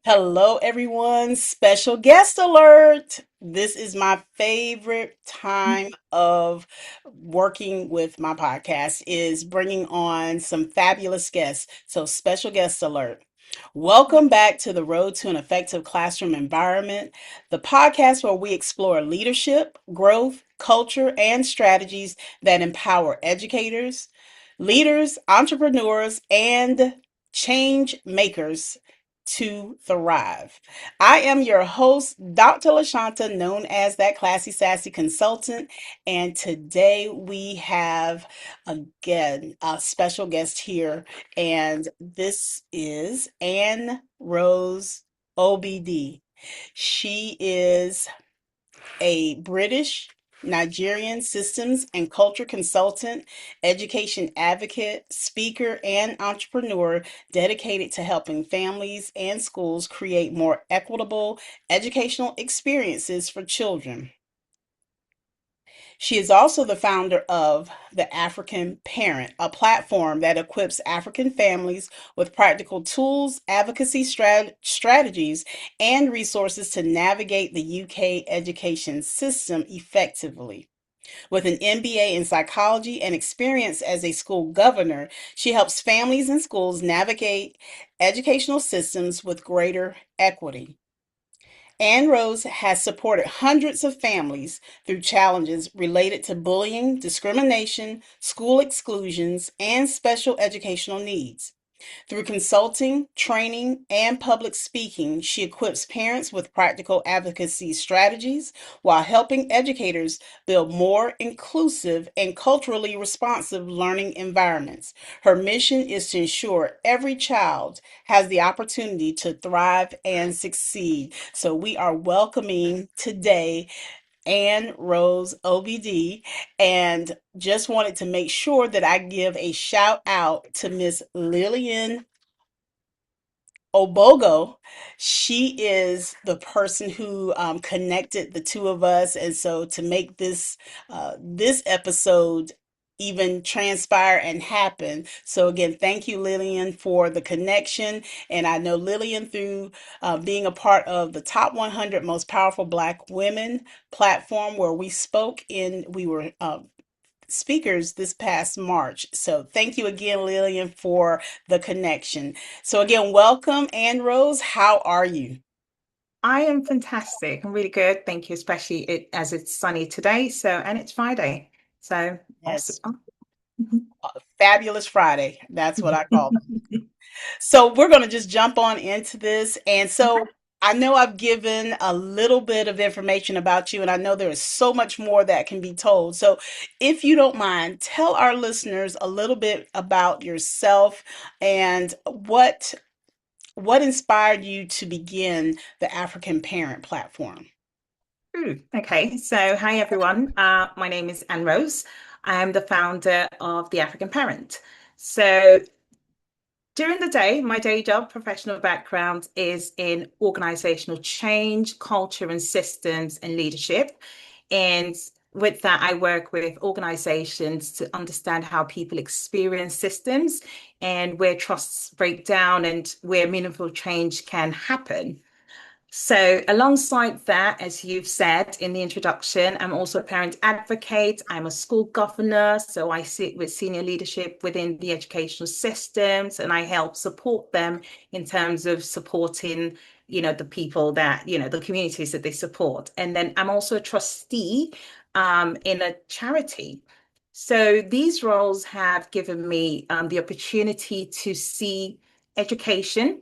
Hello, everyone. Special guest alert. This is my favorite time of working with my podcast is bringing on some fabulous guests. So special guest alert. Welcome back to the Road to an Effective Classroom Environment, the podcast where we explore leadership, growth, culture, and strategies that empower educators, leaders, entrepreneurs, and change makers to thrive. I am your host, Dr. Lashawnte, known as that classy, sassy consultant. And today we have again a special guest here, and this is Anne-Rose Obidi. She is a British Nigerian systems and culture consultant, education advocate, speaker, and entrepreneur dedicated to helping families and schools create more equitable educational experiences for children. She is also the founder of The African Parent, a platform that equips African families with practical tools, advocacy strategies, and resources to navigate the UK education system effectively. With an MBA in psychology and experience as a school governor, she helps families and schools navigate educational systems with greater equity. Anne-Rose has supported hundreds of families through challenges related to bullying, discrimination, school exclusions, and special educational needs. Through consulting, training, and public speaking, she equips parents with practical advocacy strategies while helping educators build more inclusive and culturally responsive learning environments. Her mission is to ensure every child has the opportunity to thrive and succeed. So we are welcoming today Anne-Rose Obidi, and just wanted to make sure that I give a shout out to Miss Lillian Obogo. She is the person who connected the two of us, and so to make this episode even transpire and happen. So again, thank you, Lillian, for the connection. And I know Lillian through being a part of the top 100 most powerful Black women platform, where we were speakers this past March. So thank you again, Lillian, for the connection. So again, welcome, Anne-Rose. How are you? I am fantastic. I'm really good. Thank you, especially as it's sunny today. And it's Friday. So Yes, awesome. fabulous Friday. That's what I call it. So we're going to just jump on into this. And so I know I've given a little bit of information about you, and I know there is so much more that can be told. So if you don't mind, tell our listeners a little bit about yourself and what inspired you to begin the African Parent platform. Okay, so hi everyone. My name is Anne Rose. I am the founder of The African Parent. So during the day, my day job, professional background is in organizational change, culture and systems and leadership. And with that, I work with organizations to understand how people experience systems and where trusts break down and where meaningful change can happen. So, alongside that, as you've said in the introduction, I'm also a parent advocate. I'm a school governor. So, I sit with senior leadership within the educational systems and I help support them in terms of supporting, the people that, the communities that they support. And then I'm also a trustee in a charity. So, these roles have given me the opportunity to see education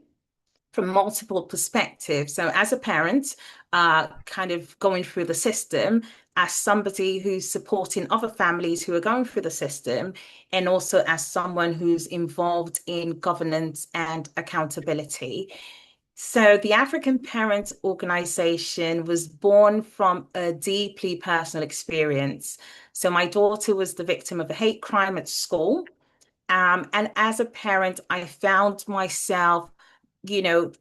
from multiple perspectives. So, as a parent, kind of going through the system, as somebody who's supporting other families who are going through the system, and also as someone who's involved in governance and accountability. So, the African Parents Organization was born from a deeply personal experience. So, my daughter was the victim of a hate crime at school. And as a parent, I found myself you know,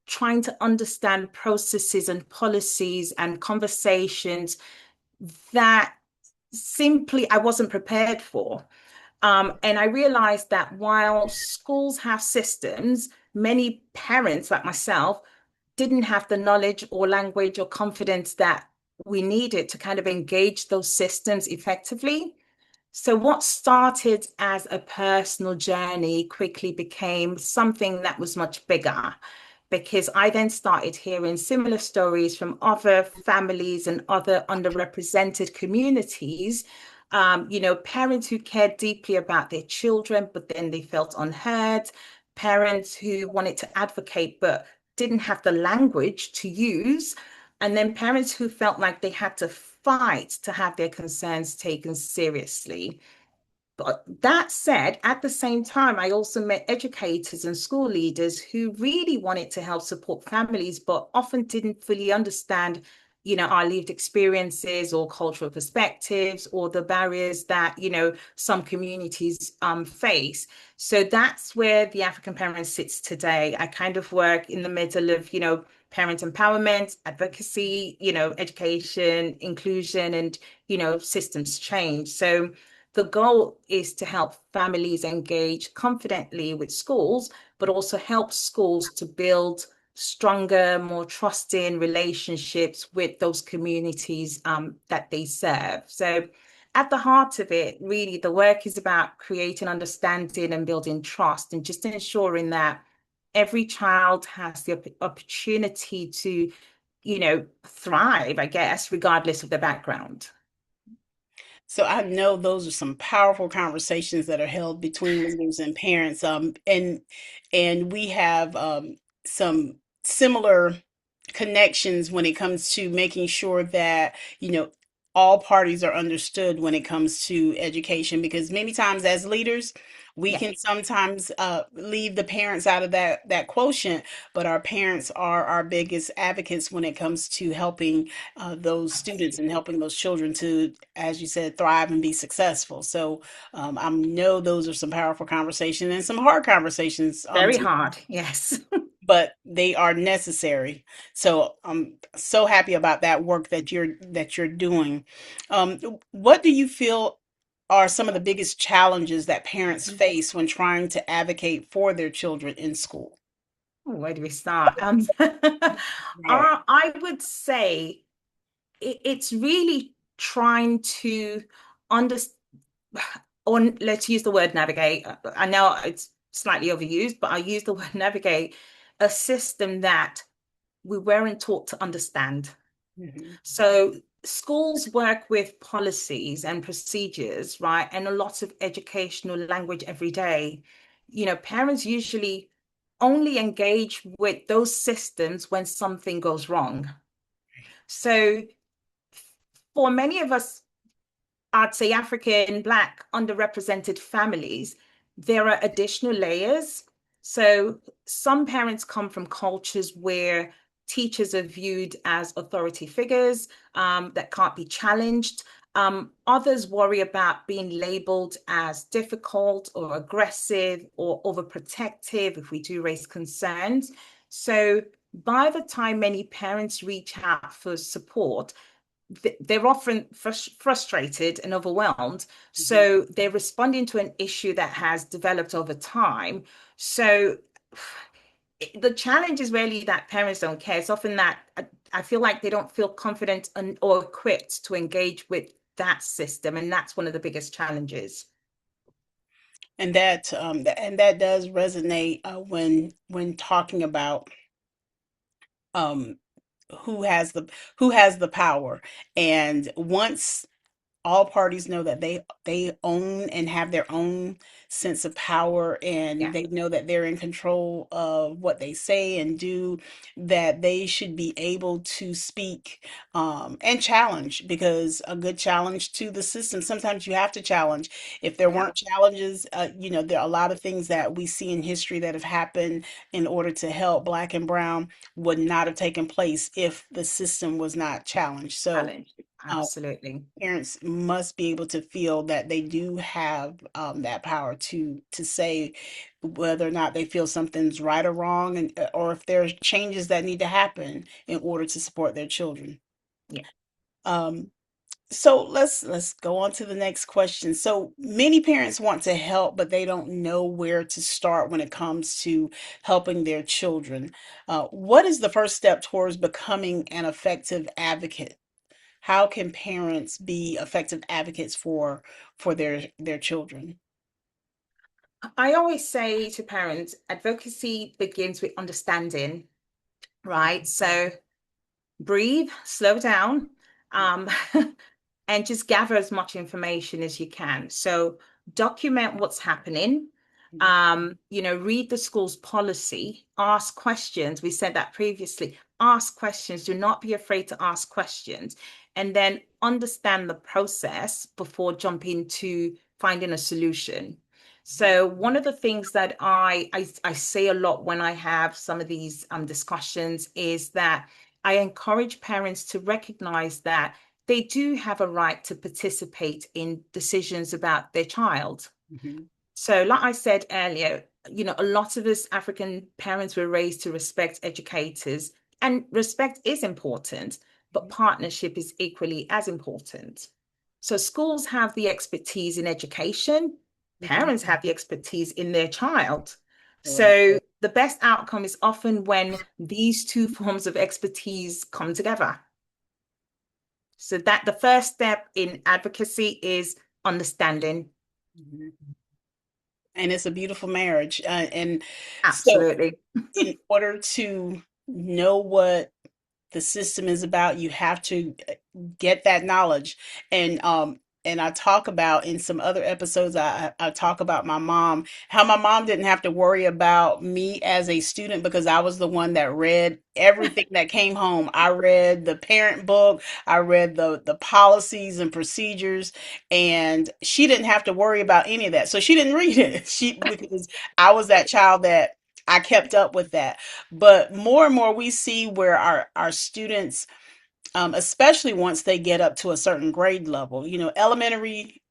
trying to understand processes and policies and conversations that simply I wasn't prepared for. And I realized that while schools have systems, many parents like myself didn't have the knowledge or language or confidence that we needed to kind of engage those systems effectively. So, what started as a personal journey quickly became something that was much bigger because I then started hearing similar stories from other families and other underrepresented communities. Parents who cared deeply about their children, but then they felt unheard, parents who wanted to advocate but didn't have the language to use, and then parents who felt like they had to fight to have their concerns taken seriously. But that said, at the same time, I also met educators and school leaders who really wanted to help support families, but often didn't fully understand, our lived experiences or cultural perspectives or the barriers that, some communities face. So that's where the African Parent sits today. I kind of work in the middle of, parent empowerment, advocacy, education, inclusion, and, systems change. So the goal is to help families engage confidently with schools, but also help schools to build stronger, more trusting relationships with those communities that they serve. So, at the heart of it, really, the work is about creating understanding and building trust and just ensuring that every child has the opportunity to, thrive, I guess, regardless of their background. So I know those are some powerful conversations that are held between leaders and parents. And we have some similar connections when it comes to making sure that, all parties are understood when it comes to education, because many times as leaders, we Yeah, can sometimes leave the parents out of that quotient, but our parents are our biggest advocates when it comes to helping those students and helping those children to, as you said, thrive and be successful. So I know those are some powerful conversations and some hard conversations very too, hard. Yes. but they are necessary. So I'm so happy about that work that you're doing. Um, what do you feel are some of the biggest challenges that parents face when trying to advocate for their children in school? Where do we start? Right. I would say it's really trying to understand, or let's use the word navigate. I know it's slightly overused, but I use the word navigate, a system that we weren't taught to understand. Mhm. So schools work with policies and procedures, right? And a lot of educational language every day. Parents usually only engage with those systems when something goes wrong. So for many of us, I'd say African, Black, underrepresented families, there are additional layers. So some parents come from cultures where teachers are viewed as authority figures that can't be challenged. Others worry about being labeled as difficult or aggressive or overprotective if we do raise concerns. So by the time many parents reach out for support, they're often frustrated and overwhelmed. Mhm. So they're responding to an issue that has developed over time. So the challenge is really that parents don't care. It's often that I feel like they don't feel confident or equipped to engage with that system. And that's one of the biggest challenges. And that does resonate when talking about um, who has the power. And once all parties know that they own and have their own sense of power, and Yeah, they know that they're in control of what they say and do, that they should be able to speak and challenge, because a good challenge to the system, sometimes you have to challenge. If there yeah, weren't challenges, there are a lot of things that we see in history that have happened in order to help Black and Brown would not have taken place if the system was not challenged. So challenge. uh, Absolutely. parents must be able to feel that they do have that power to say whether or not they feel something's right or wrong, and or if there's changes that need to happen in order to support their children. Yeah. Um, So let's go on to the next question. So many parents want to help, but they don't know where to start when it comes to helping their children. What is the first step towards becoming an effective advocate? How can parents be effective advocates for their children? I always say to parents, advocacy begins with understanding, right? So breathe, slow down, um, and just gather as much information as you can. So document what's happening. Read the school's policy, ask questions. We said that previously. Ask questions. Do not be afraid to ask questions. And then understand the process before jumping to finding a solution. So one of the things that I say a lot when I have some of these discussions is that I encourage parents to recognize that they do have a right to participate in decisions about their child. Mhm, So, like I said earlier, a lot of us African parents were raised to respect educators, and respect is important, but mhm, partnership is equally as important. So, schools have the expertise in education, mhm. parents have the expertise in their child. Correct. So, the best outcome is often when these two forms of expertise come together. So, that the first step in advocacy is understanding. Mhm. And it's a beautiful marriage. And so, Absolutely. in order to know what the system is about, you have to get that knowledge. And I talk about in some other episodes, I talk about my mom, how my mom didn't have to worry about me as a student because I was the one that read everything that came home. I read the parent book, I read the policies and procedures, and she didn't have to worry about any of that. So she didn't read it. She because I was that child that I kept up with that. But more and more we see where our students, especially once they get up to a certain grade level, elementary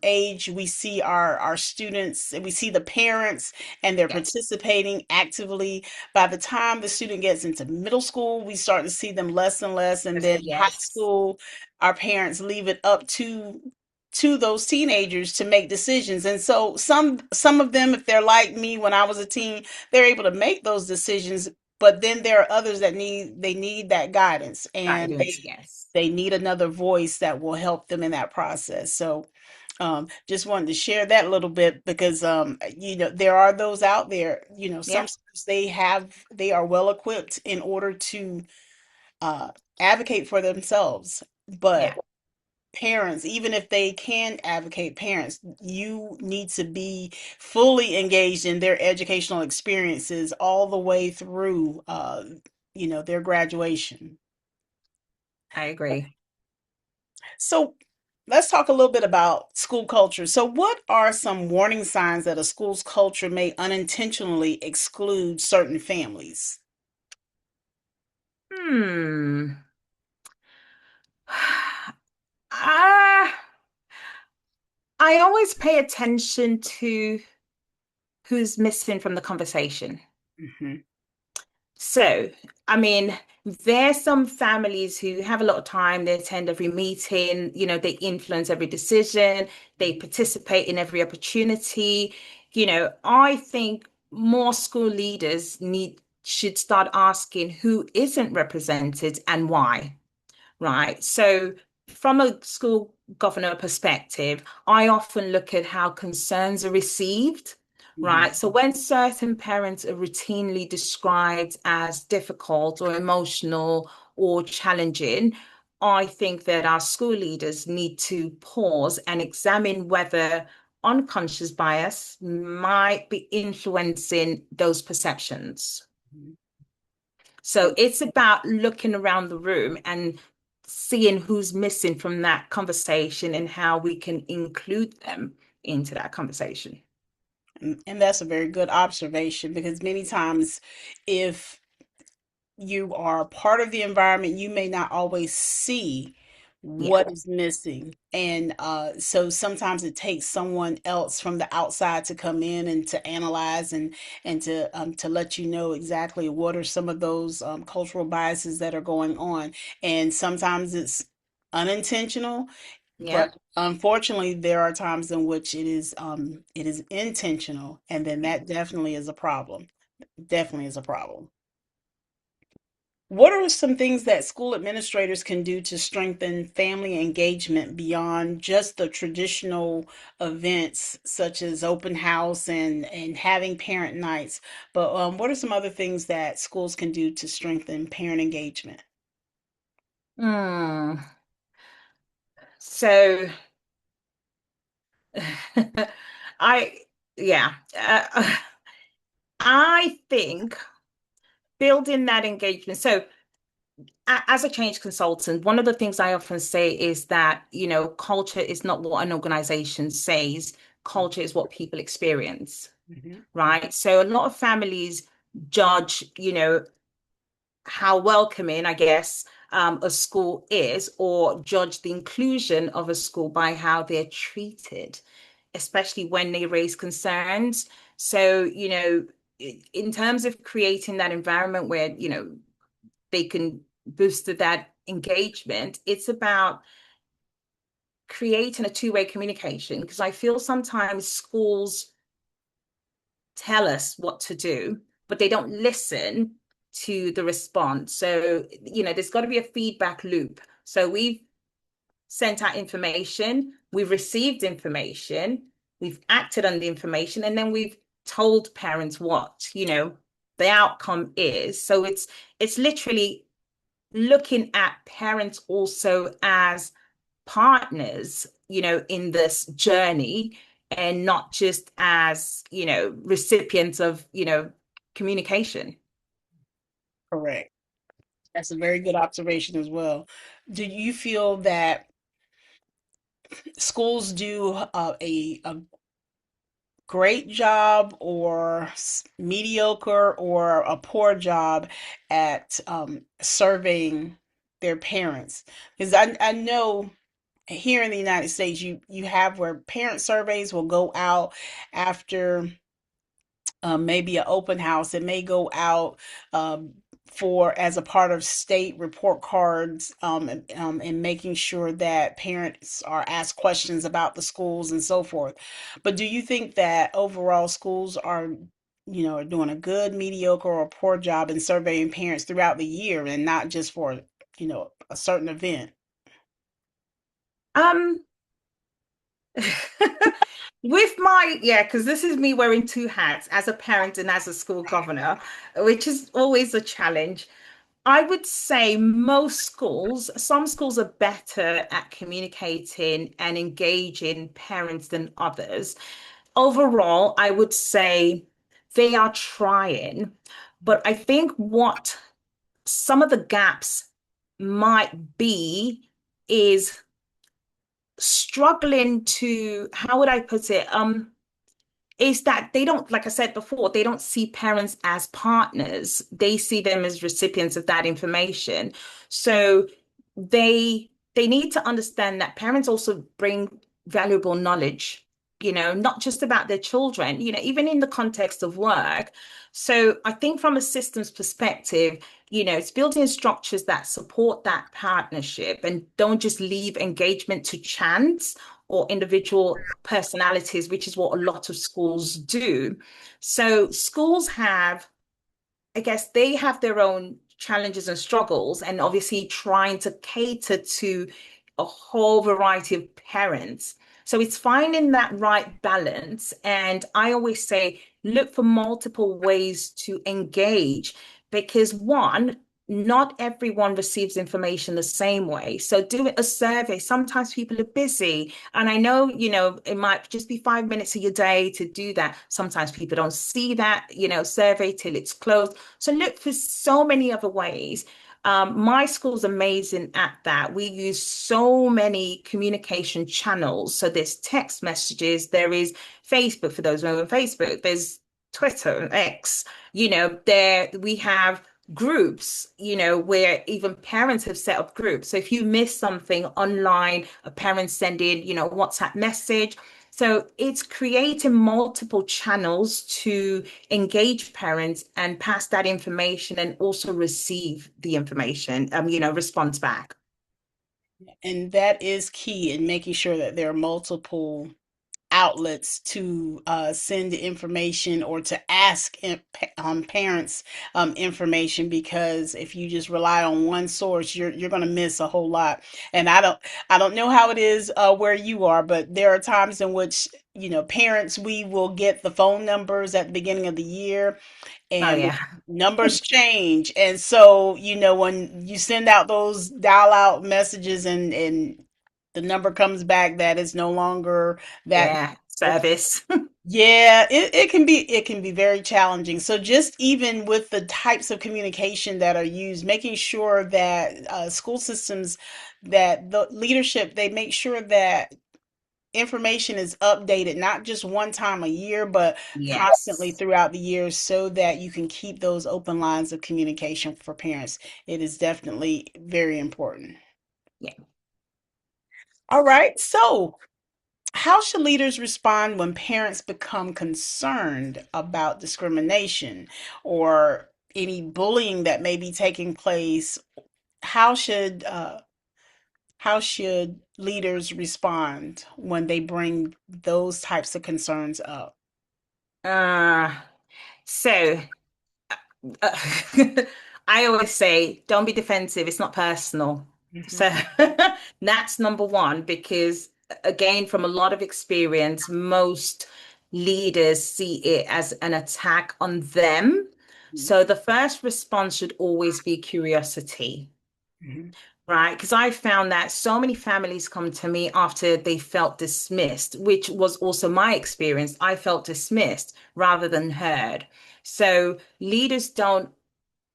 age, we see our students and we see the parents and they're Yes. participating actively. By the time the student gets into middle school, we start to see them less and less, and then high Yes. school, our parents leave it up to those teenagers to make decisions. And so some of them, if they're like me when I was a teen, they're able to make those decisions, but then there are others that need that guidance, and Guidance. Yes. they need another voice that will help them in that process. So just wanted to share that a little bit because there are those out there, some Yep. schools, they are well equipped in order to uh advocate for themselves, but Yeah. parents, even if they can advocate, parents, you need to be fully engaged in their educational experiences all the way through their graduation. I agree. So let's talk a little bit about school culture. So what are some warning signs that a school's culture may unintentionally exclude certain families? Hmm. Ah, I always pay attention to who's missing from the conversation. Hmm. So, I mean, there's some families who have a lot of time, they attend every meeting, they influence every decision, they participate in every opportunity. I think more school leaders should start asking who isn't represented and why. Right. So, from a school governor perspective, I often look at how concerns are received. Hmm. Right. So, when certain parents are routinely described as difficult or emotional or challenging, I think that our school leaders need to pause and examine whether unconscious bias might be influencing those perceptions. So And it's about looking around the room and seeing who's missing from that conversation and how we can include them into that conversation. and that's a very good observation because many times if you are part of the environment, you may not always see Yeah, what is missing. And so sometimes it takes someone else from the outside to come in and to analyze and to let you know exactly what are some of those cultural biases that are going on. And sometimes it's unintentional, Yeah. but unfortunately there are times in which it is intentional, and then that definitely is a problem. Definitely is a problem. What are some things that school administrators can do to strengthen family engagement beyond just the traditional events such as open house and having parent nights? But what are some other things that schools can do to strengthen parent engagement? Hmm. So I, yeah, I think building that engagement. So as a change consultant, one of the things I often say is that, culture is not what an organization says, culture is what people experience, Mhm. right? So a lot of families judge, how welcoming, I guess, a school is, or judge the inclusion of a school by how they're treated, especially when they raise concerns. So, in terms of creating that environment where, they can boost that engagement, it's about creating a two-way communication because I feel sometimes schools tell us what to do, but they don't listen to the response. So, there's got to be a feedback loop. So we've sent out information, we've received information, we've acted on the information, and then we've told parents what, the outcome is. So it's literally looking at parents also as partners, in this journey and not just as, recipients of, communication. Correct. That's a very good observation as well. Do you feel that schools do a great job or mediocre or a poor job at surveying their parents? Because I know here in the United States, you have where parent surveys will go out after maybe an open house. It may go out um, for as a part of state report cards, and making sure that parents are asked questions about the schools and so forth. But do you think that overall schools are doing a good, mediocre, or poor job in surveying parents throughout the year and not just for, a certain event? Um, with yeah, because this is me wearing two hats as a parent and as a school governor, which is always a challenge. I would say some schools are better at communicating and engaging parents than others. Overall, I would say they are trying, but I think what some of the gaps might be is struggling to, how would I put it? Is that they don't, like I said before, they don't see parents as partners. They see them as recipients of that information. So they need to understand that parents also bring valuable knowledge, not just about their children, even in the context of work. So I think from a systems perspective, it's building structures that support that partnership and don't just leave engagement to chance or individual personalities, which is what a lot of schools do. So schools have, I guess, they have their own challenges and struggles, and obviously trying to cater to a whole variety of parents. So it's finding that right balance. And I always say, look for multiple ways to engage because one, not everyone receives information the same way. So do a survey. Sometimes people are busy. And I know, it might just be 5 minutes of your day to do that. Sometimes people don't see that, survey till it's closed. So look for so many other ways. My school's amazing at that. We use so many communication channels. So there's text messages, there is Facebook for those who are on Facebook, there's Twitter, X, there we have groups, where even parents have set up groups. So if you miss something online, a parent sending, a WhatsApp message. So it's creating multiple channels to engage parents and pass that information and also receive the information, response back. And that is key in making sure that there are multiple outlets to send information or to ask parents information, because if you just rely on one source, you're going to miss a whole lot. And I don't know how it is where you are, but there are times in which, parents, we will get the phone numbers at the beginning of the year, Oh and the yeah. numbers change. And so, when you send out those dial out messages, and the number comes back that is no longer that Yeah, number. service. Yeah, it can be very challenging. So just even with the types of communication that are used, making sure that school systems, that the leadership, they make sure that information is updated, not just one time a year, but constantly Yes. throughout the years, so that you can keep those open lines of communication for parents. It is definitely very important. Yeah. All right. So, how should leaders respond when parents become concerned about discrimination or any bullying that may be taking place? How should uh, how should leaders respond when they bring those types of concerns up? Uh, so uh, I always say, don't be defensive. It's not personal. Hmm. So that's number one, because again, from a lot of experience, most leaders see it as an attack on them. So the first response should always be curiosity. Hmm. Right, because I found that so many families come to me after they felt dismissed, which was also my experience. I felt dismissed rather than heard. So leaders don't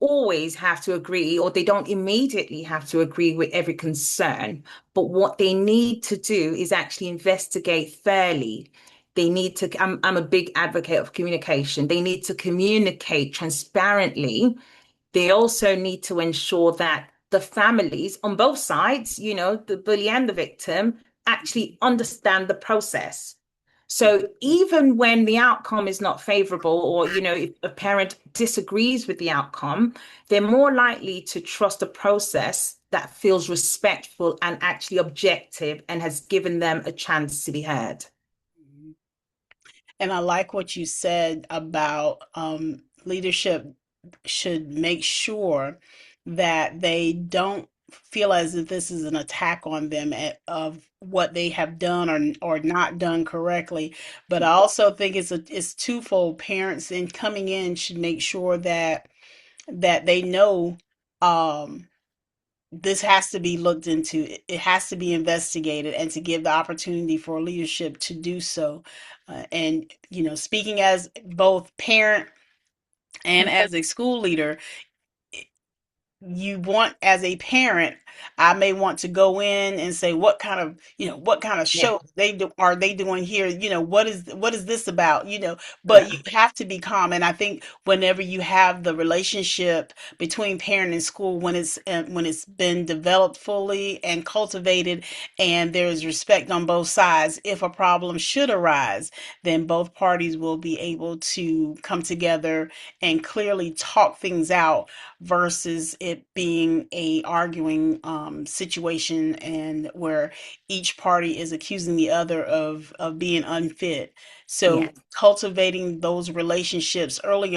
always have to agree, or they don't immediately have to agree with every concern. But what they need to do is actually investigate fairly. They need to, I'm a big advocate of communication. They need to communicate transparently. They also need to ensure that the families on both sides, the bully and the victim, actually understand the process. So even when the outcome is not favorable, or, if a parent disagrees with the outcome, they're more likely to trust a process that feels respectful and actually objective and has given them a chance to be heard. And I like what you said about leadership should make sure that they don't feel as if this is an attack on them of what they have done or not done correctly. But I also think it's twofold. Parents in coming in should make sure that they know, um, this has to be looked into. It has to be investigated, and to give the opportunity for leadership to do so. And speaking as both parent and as a school leader, you want, as a parent, I may want to go in and say, what kind of Yeah, show are they doing here? What is this about? But you yeah, have to be calm. And I think whenever you have the relationship between parent and school, when it's been developed fully and cultivated, and there is respect on both sides, if a problem should arise, then both parties will be able to come together and clearly talk things out, versus it being a arguing situation, and where each party is accusing the other of being unfit. yeah, So cultivating those relationships early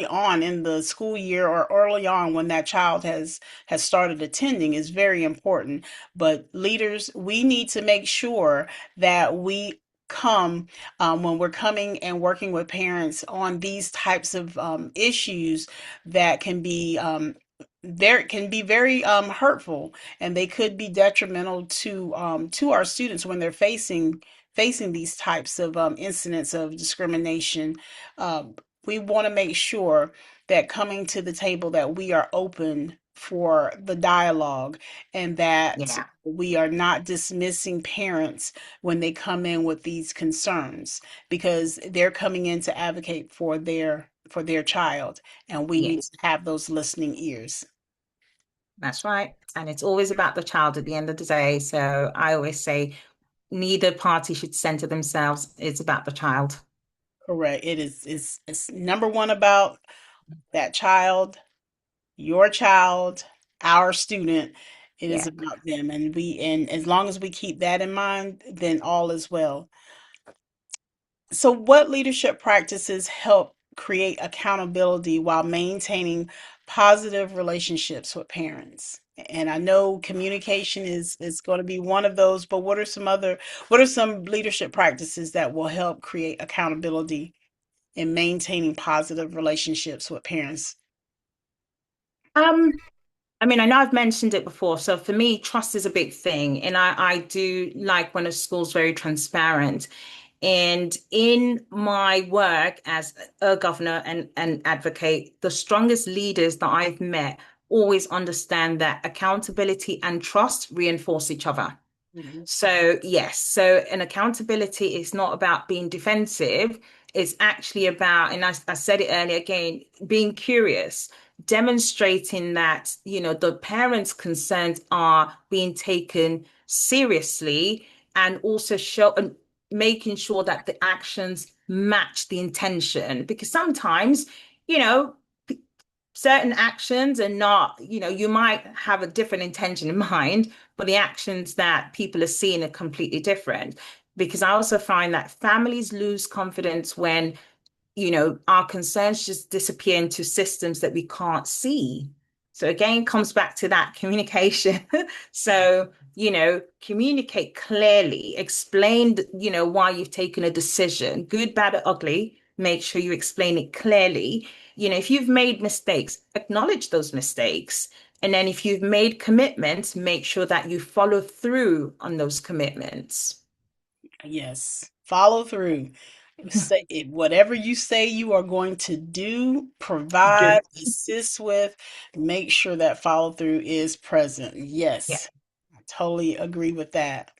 on in the school year, or early on when that child has started attending, is very important. But leaders, we need to make sure that we come, when we're coming and working with parents on these types of issues, that can be very hurtful, and they could be detrimental to our students when they're facing these types of incidents of discrimination. Um, we want to make sure that coming to the table, that we are open for the dialogue, and that yeah, we are not dismissing parents when they come in with these concerns, because they're coming in to advocate for their child, and we yeah. need to have those listening ears. That's right. And it's always about the child at the end of the day. So I always say neither party should center themselves. It's about the child. Correct. It's number one about that child, your child, our student. It is Yeah. about them, and as long as we keep that in mind, then all is well. So, what leadership practices help create accountability while maintaining positive relationships with parents? And I know communication is going to be one of those, but what are some leadership practices that will help create accountability in maintaining positive relationships with parents? Um, I mean, I know I've mentioned it before. So for me, trust is a big thing. And I do like when a school's very transparent. And in my work as a governor and advocate, the strongest leaders that I've met always understand that accountability and trust reinforce each other. Mhm. So, yes, so an accountability is not about being defensive. It's actually about, and I said it earlier again, being curious, demonstrating that, the parents' concerns are being taken seriously and also show and making sure that the actions match the intention. Because sometimes, you know, certain actions are not, you might have a different intention in mind, but the actions that people are seeing are completely different. Because I also find that families lose confidence when, our concerns just disappear into systems that we can't see. So again, comes back to that communication. So, communicate clearly, explain, why you've taken a decision, good, bad, or ugly. Make sure you explain it clearly. If you've made mistakes, acknowledge those mistakes. And then if you've made commitments, make sure that you follow through on those commitments. Yes, follow through. Say whatever you say you are going to do, provide, Good. assist with, make sure that follow through is present. Yeah. Yes, I totally agree with that.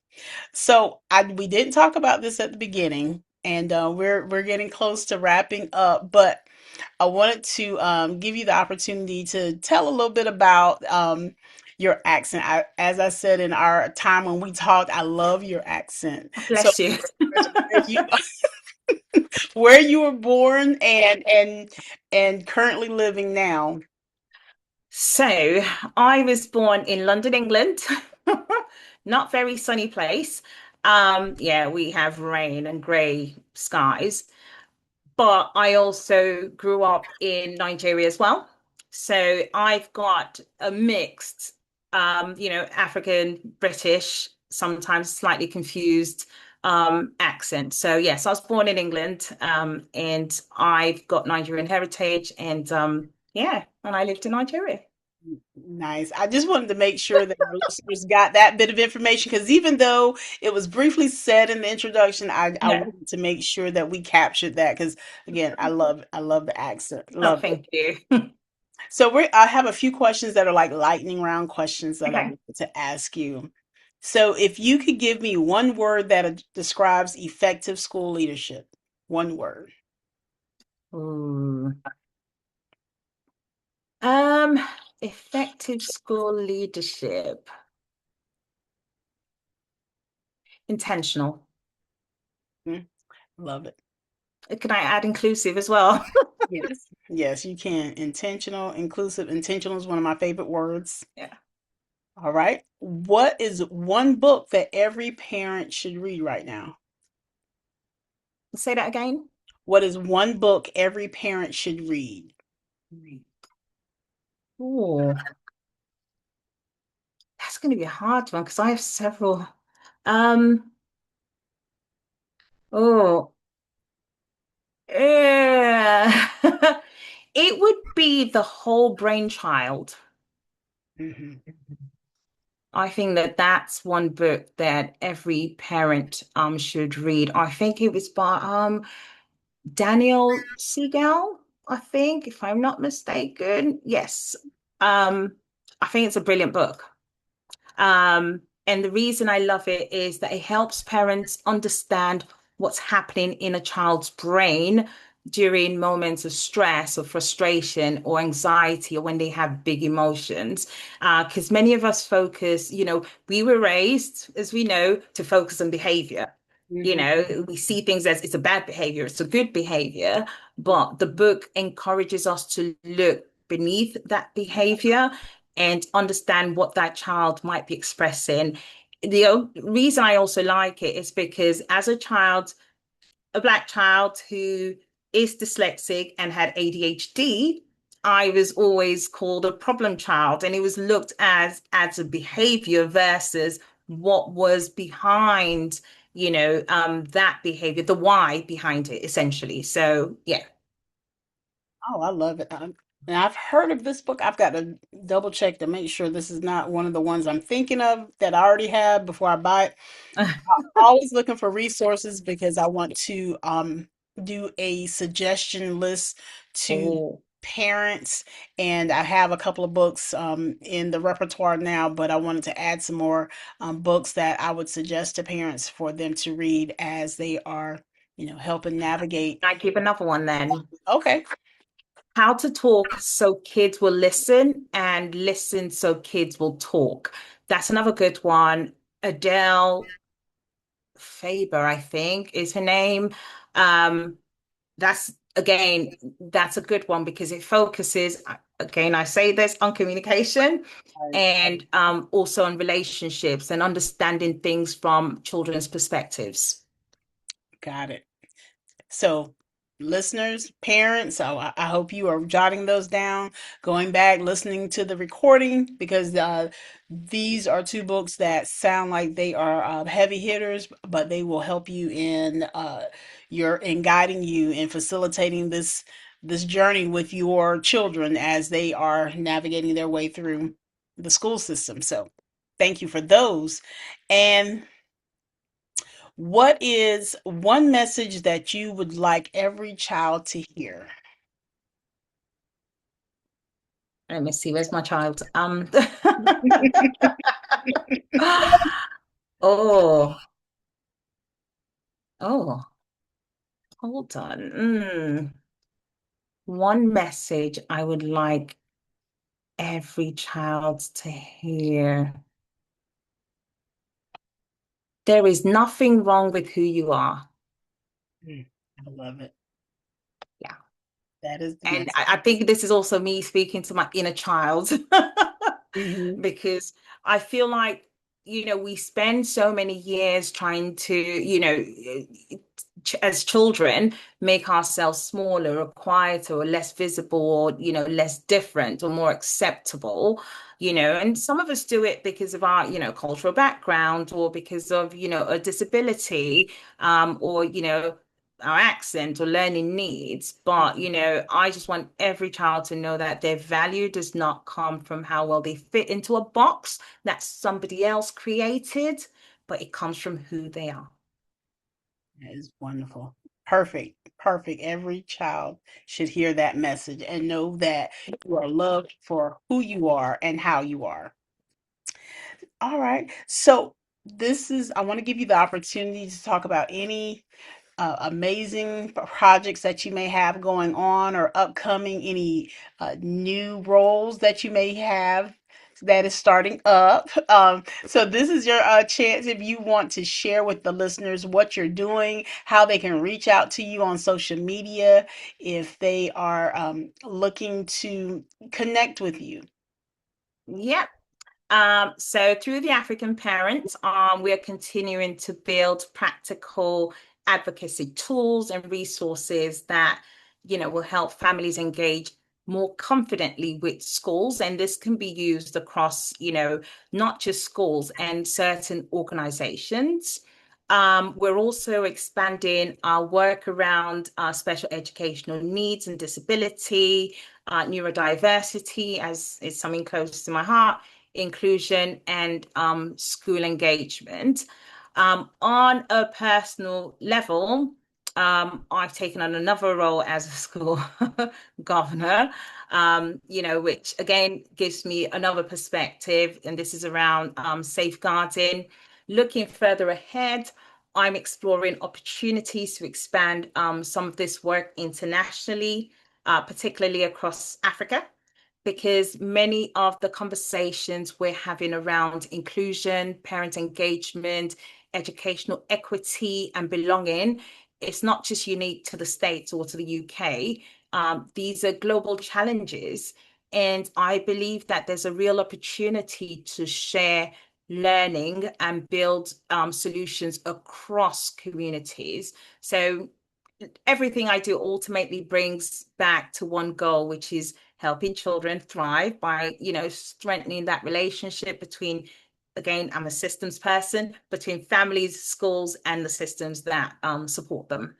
So we didn't talk about this at the beginning, and we're getting close to wrapping up, but I wanted to give you the opportunity to tell a little bit about your accent. As I said in our time when we talked, I love your accent. So Bless you. where you where you were born and currently living now. So I was born in London, England. Not very sunny place. Yeah, we have rain and grey skies, but I also grew up in Nigeria as well. So I've got a mixed, African, British, sometimes slightly confused accent. So yes, I was born in England, and I've got Nigerian heritage, and yeah, and I lived in Nigeria. Nice. I just wanted to make sure that our listeners got that bit of information because even though it was briefly said in the introduction, I Yeah. wanted to make sure that we captured that because again, I love the accent. Oh, Love it. thank you. So I have a few questions that are like lightning round questions that I Okay. want to ask you. So if you could give me one word that describes effective school leadership, one word. Ooh. Um, Effective school leadership. Intentional. Hmm, love it. Can I add inclusive as well? Yes. Yes, you can. Intentional, inclusive. Intentional is one of my favorite words. Yeah. All right. What is one book that every parent should read right now? Say that again. What is one book every parent should read? Oh, that's going to be a hard one because I have several. Um, oh, yeah. It would be The Whole Brainchild. Hmm. I think that that's one book that every parent should read. I think it was by Daniel Siegel, I think, if I'm not mistaken. Yes. Um, I think it's a brilliant book. And the reason I love it is that it helps parents understand what's happening in a child's brain during moments of stress or frustration or anxiety or when they have big emotions. Because many of us focus, we were raised, as we know, to focus on behavior. Hmm. We see things as it's a bad behavior, it's a good behavior, but the book encourages us to look beneath that behavior and understand what that child might be expressing. Reason I also like it is because as a child, a Black child who is dyslexic and had ADHD, I was always called a problem child, and it was looked as a behavior versus what was behind, that behavior, the why behind it, essentially. So yeah. Oh, I love it. And I've heard of this book. I've got to double check to make sure this is not one of the ones I'm thinking of that I already have before I buy it. Always looking for resources because I want to do a suggestion list to Oh, parents, and I have a couple of books in the repertoire now, but I wanted to add some more books that I would suggest to parents for them to read as they are, helping navigate. I give another one then. Okay. How to talk so kids will listen and listen so kids will talk. That's another good one. Adele Faber, I think, is her name. Um, that's a good one because it focuses, again, I say this on communication Right. and also on relationships and understanding things from children's perspectives. Got it. So, listeners, parents, I hope you are jotting those down, going back, listening to the recording, because these are two books that sound like they are heavy hitters, but they will help you in in guiding you in facilitating this journey with your children as they are navigating their way through the school system. So, thank you for those. And what is one message that you would like every child to hear? Let me see, where's my child? Oh, oh, hold on. One message I would like every child to hear. There is nothing wrong with who you are. Mm, I love it. Yeah. That is the And message. I think this is also me speaking to my inner child Hmm. because I feel like, we spend so many years trying to, as children, make ourselves smaller or quieter or less visible or, less different or more acceptable, and some of us do it because of our, cultural background or because of, a disability, or, our accent or learning needs. But, I just want every child to know that their value does not come from how well they fit into a box that somebody else created, but it comes from who they are. That is wonderful. Perfect. Perfect. Every child should hear that message and know that you are loved for who you are and how you are. All right. So, I want to give you the opportunity to talk about any amazing projects that you may have going on or upcoming, any new roles that you may have that is starting up. So this is your chance if you want to share with the listeners what you're doing, how they can reach out to you on social media if they are looking to connect with you. Yep. So through the African Parents, we are continuing to build practical advocacy tools and resources that, will help families engage more confidently with schools. And this can be used across, not just schools and certain organizations. We're also expanding our work around special educational needs and disability, neurodiversity, as is something close to my heart, inclusion, and school engagement. On a personal level, I've taken on another role as a school governor, which again gives me another perspective. And this is around safeguarding. Looking further ahead, I'm exploring opportunities to expand some of this work internationally, particularly across Africa, because many of the conversations we're having around inclusion, parent engagement, educational equity, and belonging, it's not just unique to the States or to the UK. These are global challenges. And I believe that there's a real opportunity to share learning and build solutions across communities. So everything I do ultimately brings back to one goal, which is helping children thrive by, strengthening that relationship between, again, I'm a systems person, between families, schools, and the systems that support them.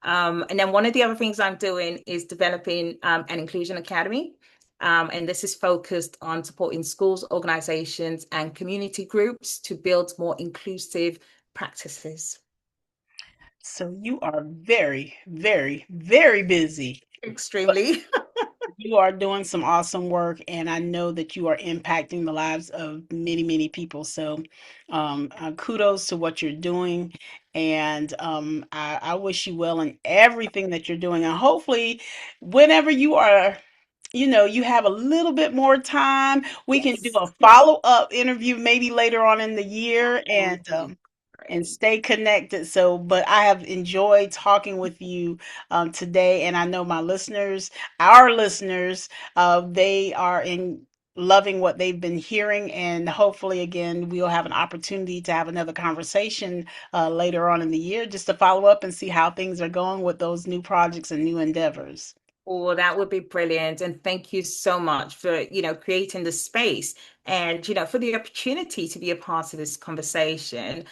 And then one of the other things I'm doing is developing an inclusion academy. And this is focused on supporting schools, organizations, and community groups to build more inclusive practices. So you are very, very, very busy. Extremely. You are doing some awesome work, and I know that you are impacting the lives of many, many people. So, kudos to what you're doing, and I wish you well in everything that you're doing. And hopefully, whenever you are, you have a little bit more time, we can do Yes. a follow-up interview maybe later on in the year, That would be and great. stay connected. So, but I have enjoyed talking with you today, and I know my listeners, our listeners, they are in loving what they've been hearing, and hopefully, again, we'll have an opportunity to have another conversation later on in the year, just to follow up and see how things are going with those new projects and new endeavors. Oh, that would be brilliant. And thank you so much for, creating the space and, for the opportunity to be a part of this conversation.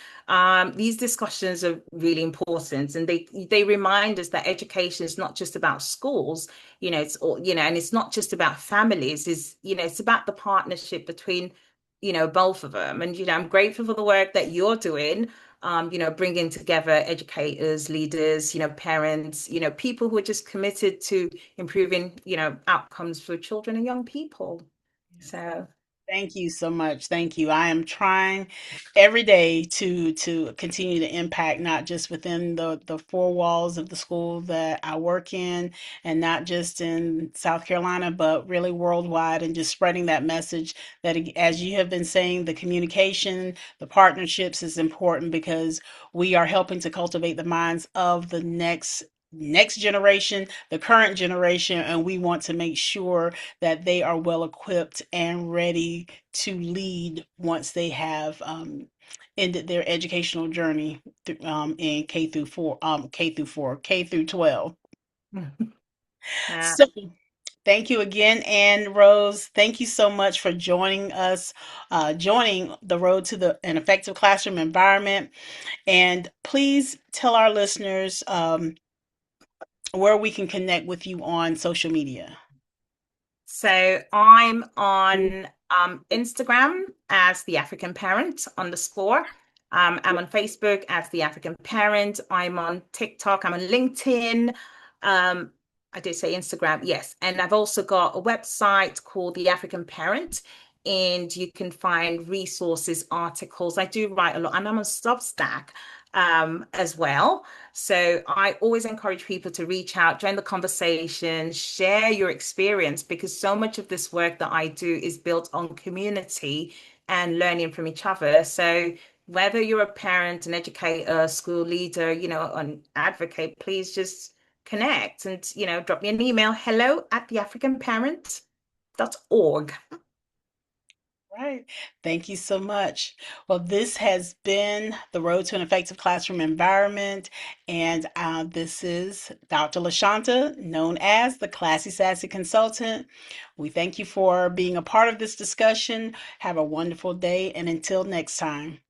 These discussions are really important and they remind us that education is not just about schools, it's all, and it's not just about families, it's about the partnership between, both of them. And, I'm grateful for the work that you're doing, bringing together educators, leaders, parents, people who are just committed to improving, outcomes for children and young people. So, Thank you so much. Thank you. I am trying every day to continue to impact not just within the four walls of the school that I work in, and not just in South Carolina, but really worldwide, and just spreading that message that, as you have been saying, the communication, the partnerships is important, because we are helping to cultivate the minds of the next generation, the current generation, and we want to make sure that they are well equipped and ready to lead once they have ended their educational journey in K through 12. uh, So thank you again, Anne Rose. Thank you so much for joining us, joining the road to an effective classroom environment. And please tell our listeners where we can connect with you on social media. So I'm on Instagram as the African Parent _. I'm on Facebook as the African Parent. I'm on TikTok. I'm on LinkedIn. Um, I did say Instagram, yes. And I've also got a website called The African Parent, and you can find resources, articles. I do write a lot, and I'm on Substack as well. So I always encourage people to reach out, join the conversation, share your experience, because so much of this work that I do is built on community and learning from each other. So whether you're a parent, an educator, school leader, an advocate, please just connect and, drop me an email, hello@theafricanparent.org. Right. Thank you so much. Well, this has been the Road to an Effective Classroom Environment, and this is Dr. Lashawnte, known as the Classy Sassy Consultant. We thank you for being a part of this discussion. Have a wonderful day, and until next time.